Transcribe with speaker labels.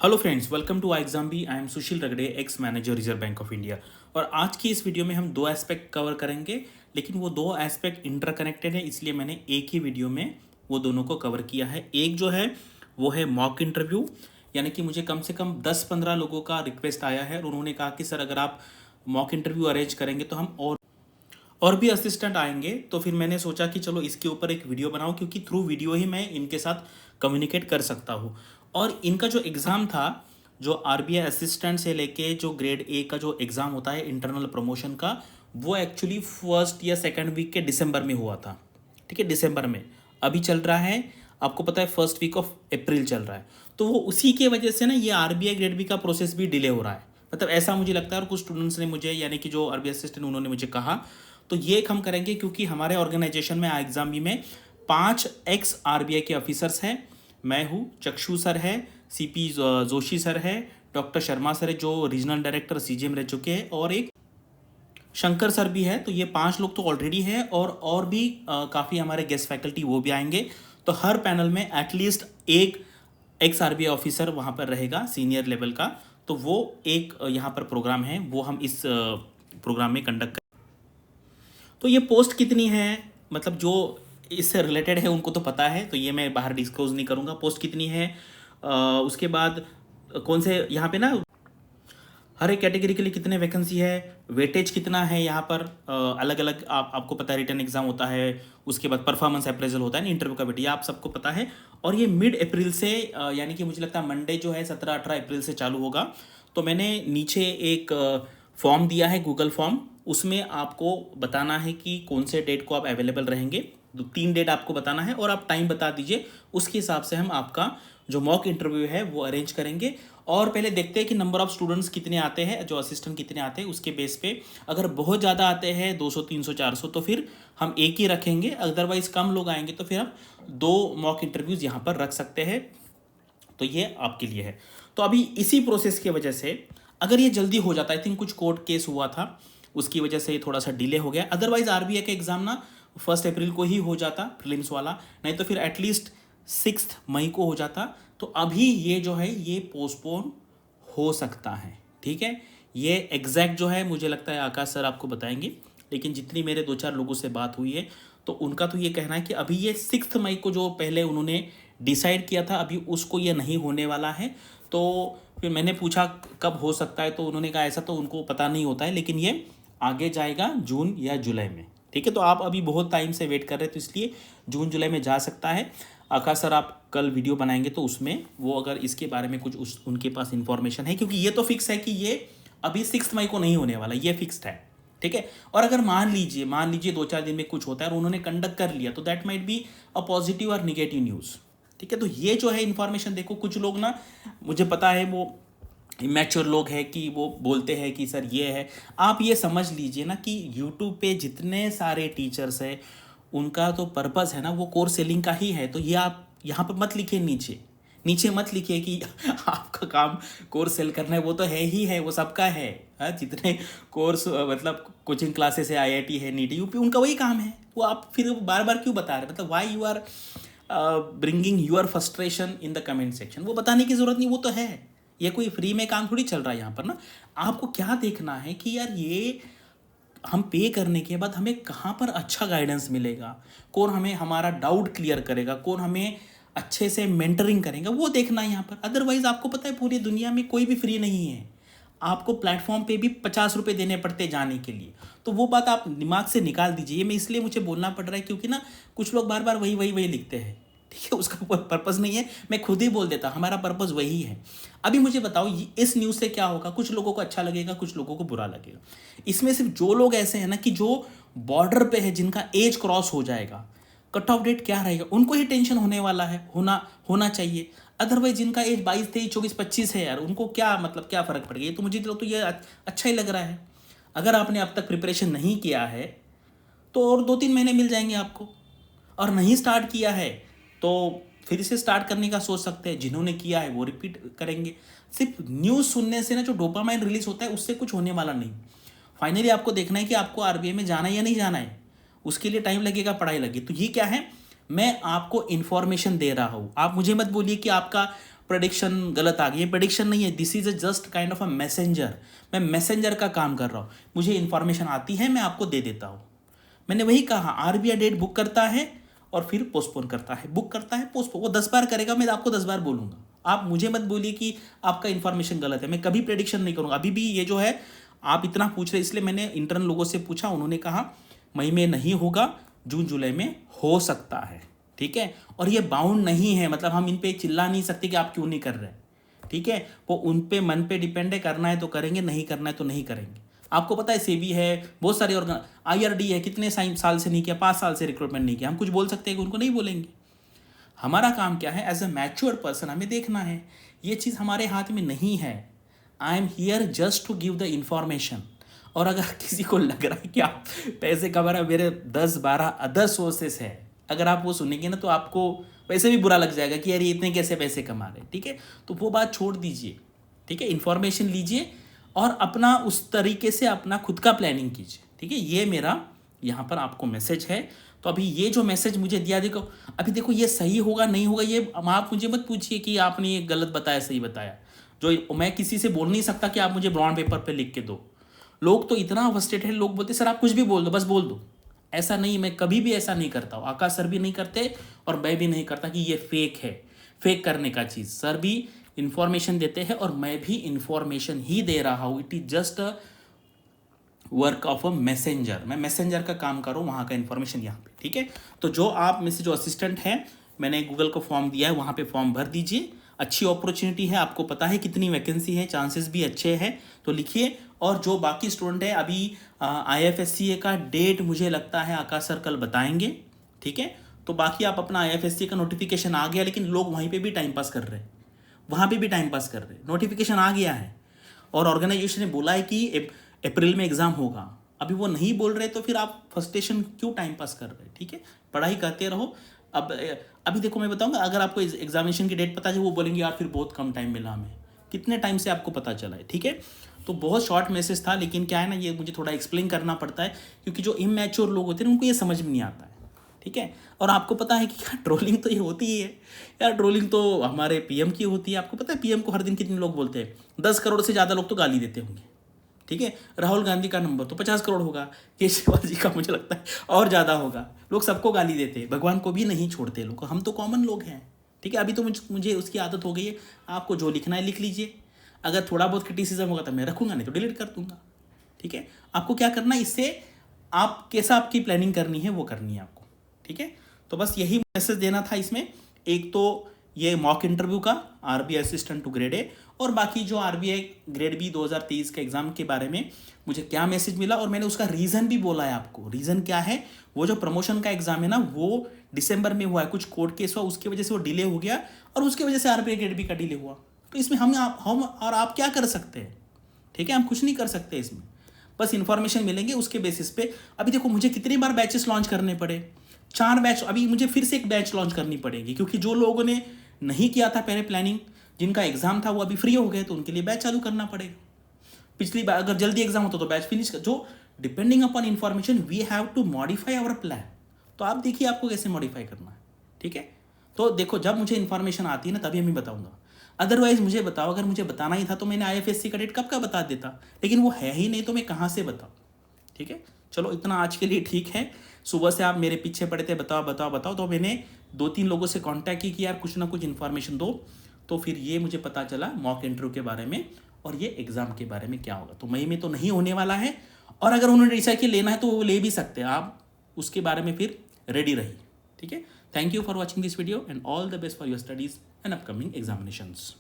Speaker 1: Hello friends, welcome to exam B. I am Sushil Ragade, ex manager Reserve Bank of India. और आज की इस video में हम दो एस्पेक्ट कवर करेंगे, लेकिन वो दो एस्पेक्ट इंटरकनेक्टेड है, इसलिए मैंने एक ही वीडियो में वो दोनों को कवर किया है। एक जो है वो है मॉक इंटरव्यू, यानी कि मुझे कम से कम 10-15 लोगों का रिक्वेस्ट आया है और उन्होंने कहा कि सर अगर आप मॉक इंटरव्यू अरेंज करेंगे तो हम और भी असिस्टेंट आएंगे। तो फिर मैंने सोचा कि चलो इसके ऊपर एक वीडियो बनाऊं, क्योंकि थ्रू वीडियो ही मैं इनके साथ कम्युनिकेट कर सकता हूं। और इनका जो एग्ज़ाम था, जो आरबीआई असिस्टेंट से लेके जो ग्रेड ए का जो एग्ज़ाम होता है इंटरनल प्रमोशन का, वो एक्चुअली फर्स्ट या सेकेंड वीक के दिसंबर में हुआ था। ठीक है, दिसंबर में। अभी चल रहा है, आपको पता है, फर्स्ट वीक ऑफ अप्रैल चल रहा है। तो वो उसी की वजह से ना ये आरबीआई ग्रेड बी का प्रोसेस भी डिले हो रहा है, मतलब ऐसा मुझे लगता है। और कुछ स्टूडेंट्स ने मुझे, यानी कि जो आरबीआई असिस्टेंट, उन्होंने मुझे कहा। तो ये एक हम करेंगे क्योंकि हमारे ऑर्गेनाइजेशन में एग्जाम बी में 5 एक्स आरबीआई के ऑफिसर्स हैं। मैं हूँ, चक्षु सर है, सीपी जोशी सर है, डॉक्टर शर्मा सर है जो रीजनल डायरेक्टर सीजीएम रह चुके हैं, और एक शंकर सर भी है। तो ये 5 लोग तो ऑलरेडी हैं, और भी काफ़ी हमारे गेस्ट फैकल्टी वो भी आएंगे। तो हर पैनल में एटलीस्ट एक एक्स आरबीआई ऑफिसर वहाँ पर रहेगा, सीनियर लेवल का। तो वो एक यहाँ पर प्रोग्राम है, वो हम इस प्रोग्राम में कंडक्ट। तो ये पोस्ट कितनी है, मतलब जो इससे रिलेटेड है उनको तो पता है, तो ये मैं बाहर डिस्क्लोज नहीं करूँगा पोस्ट कितनी है। उसके बाद कौन से यहाँ पे ना हर एक कैटेगरी के लिए कितने वैकेंसी है, वेटेज कितना है यहाँ पर, अलग अलग आपको पता है। रिटर्न एग्जाम होता है, उसके बाद परफॉर्मेंस अप्रेजल होता है, इंटरव्यू का वेटेज आप सबको पता है। और ये मिड अप्रैल से यानी कि मुझे लगता है मंडे जो है 17-18 अप्रैल से चालू होगा। तो मैंने नीचे एक फॉर्म दिया है, गूगल फॉर्म। उसमें आपको बताना है कि कौन से डेट को आप अवेलेबल रहेंगे। 3 डेट आपको बताना है और आप टाइम बता दीजिए, उसके हिसाब से हम आपका जो मॉक इंटरव्यू है वो अरेंज करेंगे। और पहले देखते हैं कि नंबर ऑफ स्टूडेंट्स कितने आते हैं, जो असिस्टेंट कितने आते हैं, उसके बेस पे। अगर बहुत ज़्यादा आते हैं 200 300 400 तो फिर हम एक ही रखेंगे। अदरवाइज कम लोग आएंगे तो फिर हम 2 मॉक इंटरव्यूज़ यहाँ पर रख सकते हैं। तो ये आपके लिए है। तो अभी इसी प्रोसेस की वजह से अगर ये जल्दी हो जाता, आई थिंक कुछ कोर्ट केस हुआ था, उसकी वजह से थोड़ा सा डिले हो गया। अदरवाइज आरबीआई का एग्जाम ना 1 अप्रैल को ही हो जाता, प्रीलिम्स वाला। नहीं तो फिर एटलीस्ट 6 मई को हो जाता। तो अभी ये जो है ये पोस्टपोन हो सकता है। ठीक है, ये एग्जैक्ट जो है मुझे लगता है आकाश सर आपको बताएंगे, लेकिन जितनी मेरे 2-4 लोगों से बात हुई है तो उनका तो ये कहना है कि अभी ये 6 मई को जो पहले उन्होंने डिसाइड किया था, अभी उसको ये नहीं होने वाला है। तो फिर मैंने पूछा कब हो सकता है, तो उन्होंने कहा ऐसा तो उनको पता नहीं होता है, लेकिन ये आगे जाएगा जून या जुलाई में। ठीक है, तो आप अभी बहुत टाइम से वेट कर रहे हैं, तो इसलिए जून जुलाई में जा सकता है। आकाश सर आप कल वीडियो बनाएंगे तो उसमें वो अगर इसके बारे में कुछ उनके पास इंफॉर्मेशन है, क्योंकि ये तो फिक्स है कि ये अभी 6 मई को नहीं होने वाला, ये फिक्स्ड है। ठीक है, और अगर मान लीजिए 2-4 दिन में कुछ होता है और उन्होंने कंडक्ट कर लिया, तो that might be a positive और निगेटिव न्यूज़। ठीक है, तो ये जो है इन्फॉर्मेशन, देखो कुछ लोग ना, मुझे पता है वो इमेच्योर लोग हैं कि वो बोलते हैं कि सर ये है। आप ये समझ लीजिए ना कि यूट्यूब पे जितने सारे टीचर्स हैं, उनका तो पर्पस है ना वो कोर्स सेलिंग का ही है। तो ये आप यहाँ पर मत लिखिए, नीचे नीचे मत लिखिए कि आपका काम कोर्स सेल करना है, वो तो है ही है, वो सबका है। हाँ, जितने कोर्स मतलब कोचिंग क्लासेस है, आईआईटी है, नीट यूपी, उनका वही काम है। वो आप फिर बार बार क्यों बता रहे, मतलब why you are bringing your frustration in the comment section. वो बताने की ज़रूरत नहीं, वो तो है। ये कोई फ्री में काम थोड़ी चल रहा है यहाँ पर ना। आपको क्या देखना है कि यार ये हम पे करने के बाद हमें कहाँ पर अच्छा गाइडेंस मिलेगा, कौन हमें हमारा डाउट क्लियर करेगा, कौन हमें अच्छे से मेंटरिंग करेगा, वो देखना है यहाँ पर। अदरवाइज आपको पता है पूरी दुनिया में कोई भी फ्री नहीं है। आपको प्लेटफॉर्म पे भी 50 रुपये देने पड़ते जाने के लिए। तो वो बात आप दिमाग से निकाल दीजिए। ये मैं इसलिए मुझे बोलना पड़ रहा है क्योंकि ना कुछ लोग बार बार वही वही वही लिखते हैं। ठीक है, उसका पर्पज़ नहीं है, मैं खुद ही बोल देता, हमारा पर्पज़ वही है। अभी मुझे बताओ इस न्यूज़ से क्या होगा, कुछ लोगों को अच्छा लगेगा, कुछ लोगों को बुरा लगेगा। इसमें सिर्फ जो लोग ऐसे हैं ना कि जो बॉर्डर पे है, जिनका एज क्रॉस हो जाएगा, कट ऑफ डेट क्या रहेगा, उनको ही टेंशन होने वाला है, होना चाहिए। अदरवाइज जिनका एज 22 23 24 25 है यार, उनको क्या मतलब क्या फ़र्क पड़ गया। तो मुझे तो ये अच्छा ही लग रहा है। अगर आपने अब तक प्रिपरेशन नहीं किया है तो और 2-3 महीने मिल जाएंगे आपको, और नहीं स्टार्ट किया है तो फिर से स्टार्ट करने का सोच सकते हैं। जिन्होंने किया है वो रिपीट करेंगे। सिर्फ न्यूज़ सुनने से ना जो डोपामाइन रिलीज होता है उससे कुछ होने वाला नहीं। फाइनली आपको देखना है कि आपको आरबीआई में जाना है या नहीं जाना है। उसके लिए टाइम लगेगा, पढ़ाई लगेगी। तो ये क्या है, मैं आपको इन्फॉर्मेशन दे रहा हूँ। आप मुझे मत बोलिए कि आपका प्रेडिक्शन गलत आ गई, ये प्रेडिक्शन नहीं है, this is a just kind of a messenger. मैं मैसेंजर का काम कर रहा हूँ, मुझे इन्फॉर्मेशन आती है, मैं आपको दे देता हूँ। मैंने वही कहा, आरबीआई डेट बुक करता है और फिर पोस्टपोन करता है, बुक करता है पोस्टपोन, वो 10 बार करेगा, मैं आपको 10 बार बोलूँगा। आप मुझे मत बोलिए कि आपका इन्फॉर्मेशन गलत है, मैं कभी प्रेडिक्शन नहीं करूँगा। अभी भी ये जो है आप इतना पूछ रहे, इसलिए मैंने इंटरनल लोगों से पूछा, उन्होंने कहा मई में नहीं होगा, जून जुलाई में हो सकता है, ठीक है। और ये बाउंड नहीं है, मतलब हम इन पे चिल्ला नहीं सकते कि आप क्यों नहीं कर रहे, ठीक है। वो उन पे मन पे डिपेंड है, करना है तो करेंगे, नहीं करना है तो नहीं करेंगे। आपको पता है सेबी है, बहुत सारे ऑर्गन, आईआरडी है, कितने साल से नहीं किया, 5 साल से रिक्रूटमेंट नहीं किया, हम कुछ बोल सकते हैं कि उनको नहीं बोलेंगे। हमारा काम क्या है, एज अ मैच्योर पर्सन हमें देखना है, ये चीज़ हमारे हाथ में नहीं है। I am here just to give the information. और अगर किसी को लग रहा है कि आप पैसे कमा रहे, मेरे 10-12 अदर सोर्सेस है, अगर आप वो सुनेंगे ना तो आपको वैसे भी बुरा लग जाएगा कि यार ये इतने कैसे पैसे कमा रहे, ठीक है। तो वो बात छोड़ दीजिए, ठीक है। इन्फॉर्मेशन लीजिए और अपना उस तरीके से अपना खुद का प्लानिंग कीजिए, ठीक है। ये मेरा यहाँ पर आपको मैसेज है। तो अभी ये जो मैसेज मुझे दिया, देखो अभी देखो ये सही होगा नहीं होगा, ये आप मुझे मत पूछिए कि आपने ये गलत बताया सही बताया, जो मैं किसी से बोल नहीं सकता कि आप मुझे ब्राउन पेपर पे लिख के दो। लोग तो इतना फ्रस्ट्रेटेड है, लोग बोलते सर आप कुछ भी बोल दो, बस बोल दो। ऐसा नहीं, मैं कभी भी ऐसा नहीं करता हूँ, आकाश सर भी नहीं करते और मैं भी नहीं करता कि ये फेक है, फेक करने का चीज़। सर भी इंफॉर्मेशन देते हैं और मैं भी इंफॉर्मेशन ही दे रहा हूँ। It is just a work of a messenger, मैं मैसेंजर का काम कर रहा हूँ, वहाँ का इन्फॉर्मेशन यहाँ पे, ठीक है। तो जो आप में से जो असिस्टेंट हैं, मैंने गूगल को फॉर्म दिया है, वहाँ पे फॉर्म भर दीजिए। अच्छी अपॉर्चुनिटी है, आपको पता है कितनी वैकेंसी है, चांसेस भी अच्छे हैं, तो लिखिए। और जो बाकी स्टूडेंट है, अभी IFSCA का डेट मुझे लगता है आकाश सर कल बताएंगे, ठीक है। तो बाकी आप अपना IFSCA का नोटिफिकेशन आ गया, लेकिन लोग वहीं पे भी टाइम पास कर रहे हैं, वहाँ पे भी टाइम पास कर रहे हैं। नोटिफिकेशन आ गया है और ऑर्गेनाइजेशन ने बोला है कि अप्रैल में एग्ज़ाम होगा, अभी वो नहीं बोल रहे, तो फिर आप फ्रस्ट्रेशन क्यों टाइम पास कर रहे हैं, ठीक है। पढ़ाई करते रहो। अब अभी देखो मैं बताऊंगा, अगर आपको एग्जामिनेशन की डेट पता है, वो बोलेंगे यार फिर बहुत कम टाइम मिला हमें, कितने टाइम से आपको पता चला है, ठीक है। तो बहुत शॉर्ट मैसेज था, लेकिन क्या है ना, ये मुझे थोड़ा एक्सप्लेन करना पड़ता है, क्योंकि जो इमैच्योर लोग होते हैं उनको ये समझ में नहीं आता है, ठीक है। और आपको पता है कि क्या ट्रोलिंग तो ये होती ही है यार, ट्रोलिंग तो हमारे पीएम की होती है। आपको पता है पीएम को हर दिन कितने लोग बोलते हैं, 10 करोड़ से ज़्यादा लोग तो गाली देते होंगे, ठीक है। राहुल गांधी का नंबर तो 50 करोड़ होगा, केजरीवाल जी का मुझे लगता है और ज़्यादा होगा। लोग सबको गाली देते हैं, भगवान को भी नहीं छोड़ते लोग, हम तो कॉमन लोग हैं, ठीक है। अभी तो मुझे उसकी आदत हो गई है, आपको जो लिखना है लिख लीजिए। अगर थोड़ा बहुत क्रिटिसिज्म होगा तो मैं रखूँगा, नहीं तो डिलीट कर दूंगा, ठीक है। आपको क्या करना है, इससे आप कैसा आपकी प्लानिंग करनी है वो करनी है आपको, ठीक है। तो बस यही मैसेज देना था इसमें। एक तो ये मॉक इंटरव्यू का RBI assistant to grade A, और बाकी जो आरबीआई ग्रेड बी 2023 के एग्जाम के बारे में मुझे क्या मैसेज मिला, और मैंने उसका रीज़न भी बोला है आपको। रीज़न क्या है, वो जो प्रमोशन का एग्जाम है ना, वो दिसंबर में हुआ है, कुछ कोर्ट केस हुआ, उसकी वजह से वो डिले हो गया, और उसकी वजह से आरबीआई ग्रेड बी का डिले हुआ। तो इसमें हम और आप क्या कर सकते हैं, ठीक है। हम कुछ नहीं कर सकते इसमें, बस इंफॉर्मेशन मिलेंगे उसके बेसिस पे। अभी देखो मुझे कितनी बार बैचेस लॉन्च करने पड़े, 4 बैच, अभी मुझे फिर से एक बैच लॉन्च करनी पड़ेगी, क्योंकि जो लोगों ने नहीं किया था पहले प्लानिंग, जिनका एग्जाम था वो अभी फ्री हो गए, तो उनके लिए बैच चालू करना पड़ेगा। पिछली बार अगर जल्दी एग्जाम होता तो बैच फिनिश कर, जो depending upon information we have to modify our plan. तो आप देखिए आपको कैसे मॉडिफाई करना है, ठीक है। तो देखो जब मुझे इन्फॉर्मेशन आती है ना तभी मैं बताऊंगा, अदरवाइज मुझे बताओ, अगर मुझे बताना ही था तो मैंने IFSC का डेट कब का बता देता, लेकिन वो है ही नहीं, तो मैं कहाँ से बताऊँ, ठीक है। चलो इतना आज के लिए ठीक है। सुबह से आप मेरे पीछे पड़े थे, बताओ बताओ बताओ, तो मैंने 2-3 लोगों से कांटेक्ट की कि यार कुछ ना कुछ इन्फॉर्मेशन दो, तो फिर ये मुझे पता चला मॉक इंटरव्यू के बारे में और ये एग्ज़ाम के बारे में क्या होगा। तो मई में तो नहीं होने वाला है, और अगर उन्होंने डिसाइड किया लेना है तो वो ले भी सकते हैं, आप उसके बारे में फिर रेडी रहिए, ठीक है। Thank you for watching this video and all the best for your studies and upcoming examinations.